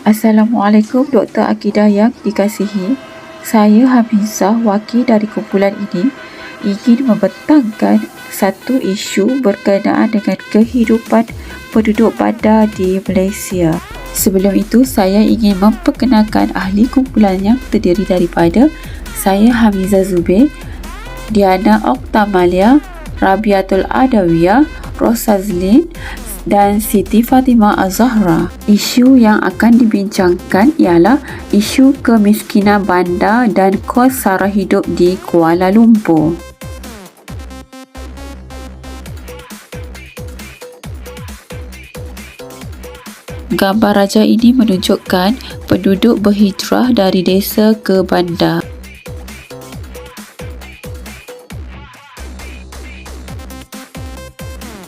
Assalamualaikum Dr. Akidah yang dikasihi. Saya Hamizah, wakil dari kumpulan ini, ingin membentangkan satu isu berkenaan dengan kehidupan penduduk bandar di Malaysia. Sebelum itu, saya ingin memperkenalkan ahli kumpulan yang terdiri daripada saya Hamizah Zubir, Diana Oktamalia, Rabiatul Adawiyah, Rosazlin dan Siti Fatimah Az-Zahra. Isu yang akan dibincangkan ialah isu kemiskinan bandar dan kos sara hidup di Kuala Lumpur. Gambar raja ini menunjukkan penduduk berhijrah dari desa ke bandar.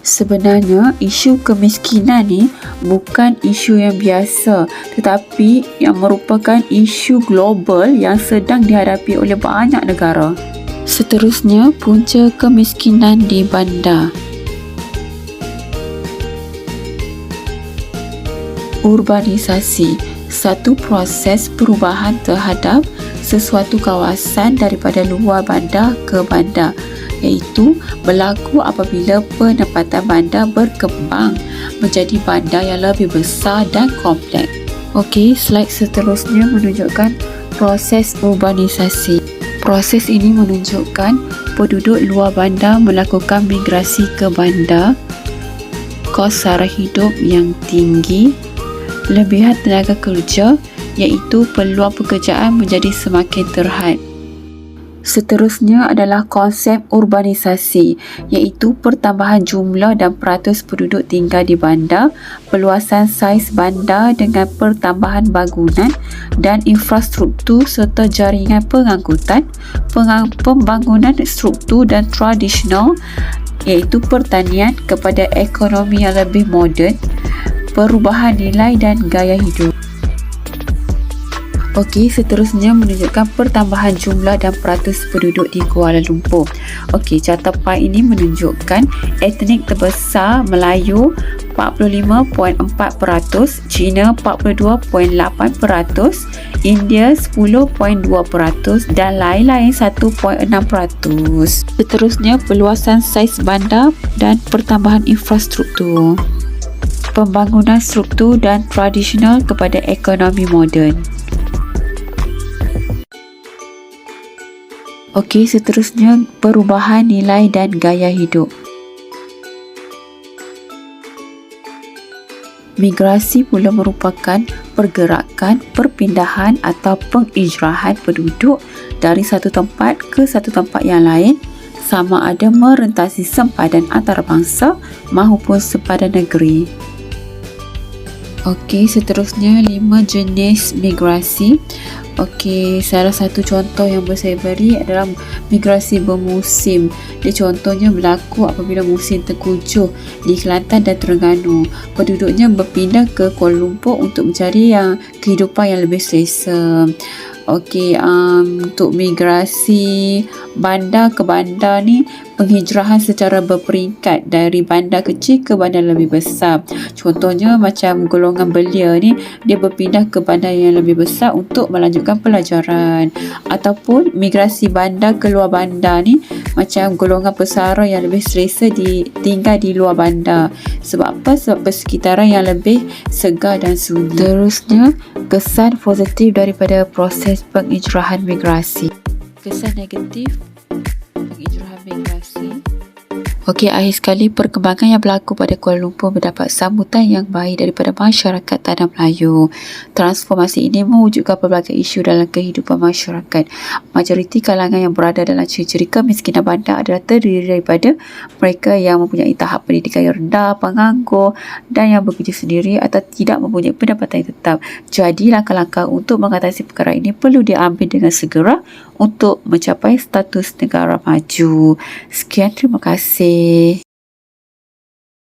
Sebenarnya, isu kemiskinan ni bukan isu yang biasa, tetapi yang merupakan isu global yang sedang dihadapi oleh banyak negara. Seterusnya, punca kemiskinan di bandar. Urbanisasi, satu proses perubahan terhadap sesuatu kawasan daripada luar bandar ke bandar, iaitu berlaku apabila penempatan bandar berkembang menjadi bandar yang lebih besar dan kompleks. Okey, slide seterusnya menunjukkan proses urbanisasi. Proses ini menunjukkan penduduk luar bandar melakukan migrasi ke bandar, kos sara hidup yang tinggi, lebihan tenaga kerja, iaitu peluang pekerjaan menjadi semakin terhad. Seterusnya adalah konsep urbanisasi, iaitu pertambahan jumlah dan peratus penduduk tinggal di bandar, perluasan saiz bandar dengan pertambahan bangunan dan infrastruktur serta jaringan pengangkutan, pembangunan struktur dan tradisional, iaitu pertanian kepada ekonomi yang lebih moden, perubahan nilai dan gaya hidup. Okey, seterusnya menunjukkan pertambahan jumlah dan peratus penduduk di Kuala Lumpur. Okey, carta pie ini menunjukkan etnik terbesar Melayu 45.4%, Cina 42.8%, India 10.2% dan lain-lain 1.6%. Seterusnya, perluasan saiz bandar dan pertambahan infrastruktur, pembangunan struktur dan tradisional kepada ekonomi moden. Okey, seterusnya perubahan nilai dan gaya hidup. Migrasi pula merupakan pergerakan, perpindahan atau pengijrahan penduduk dari satu tempat ke satu tempat yang lain, sama ada merentasi sempadan antarabangsa maupun sempadan negeri. Okey, seterusnya 5 jenis migrasi. Okey, salah satu contoh yang saya beri adalah migrasi bermusim. Dia contohnya berlaku apabila musim tengkujuh di Kelantan dan Terengganu. Penduduknya berpindah ke Kuala Lumpur untuk mencari kehidupan yang lebih selesa. Okey, untuk migrasi bandar ke bandar ni, penghijrahan secara berperingkat dari bandar kecil ke bandar lebih besar. Contohnya macam golongan belia ni, dia berpindah ke bandar yang lebih besar untuk melanjutkan pelajaran. Ataupun migrasi bandar ke luar bandar ni, macam golongan pesara yang lebih selesa tinggal di luar bandar. Sebab apa? Sebab persekitaran yang lebih segar dan sunyi. Terusnya, kesan positif daripada proses pengijrahan migrasi. Kesan negatif pengijrahan migrasi. Okey, akhir sekali, perkembangan yang berlaku pada Kuala Lumpur mendapat sambutan yang baik daripada masyarakat tanah Melayu. Transformasi ini mewujudkan pelbagai isu dalam kehidupan masyarakat. Majoriti kalangan yang berada dalam ciri-ciri kemiskinan bandar adalah terdiri daripada mereka yang mempunyai tahap pendidikan yang rendah, penganggur dan yang bekerja sendiri atau tidak mempunyai pendapatan yang tetap. Jadi, langkah-langkah untuk mengatasi perkara ini perlu diambil dengan segera untuk mencapai status negara maju. Sekian, terima kasih.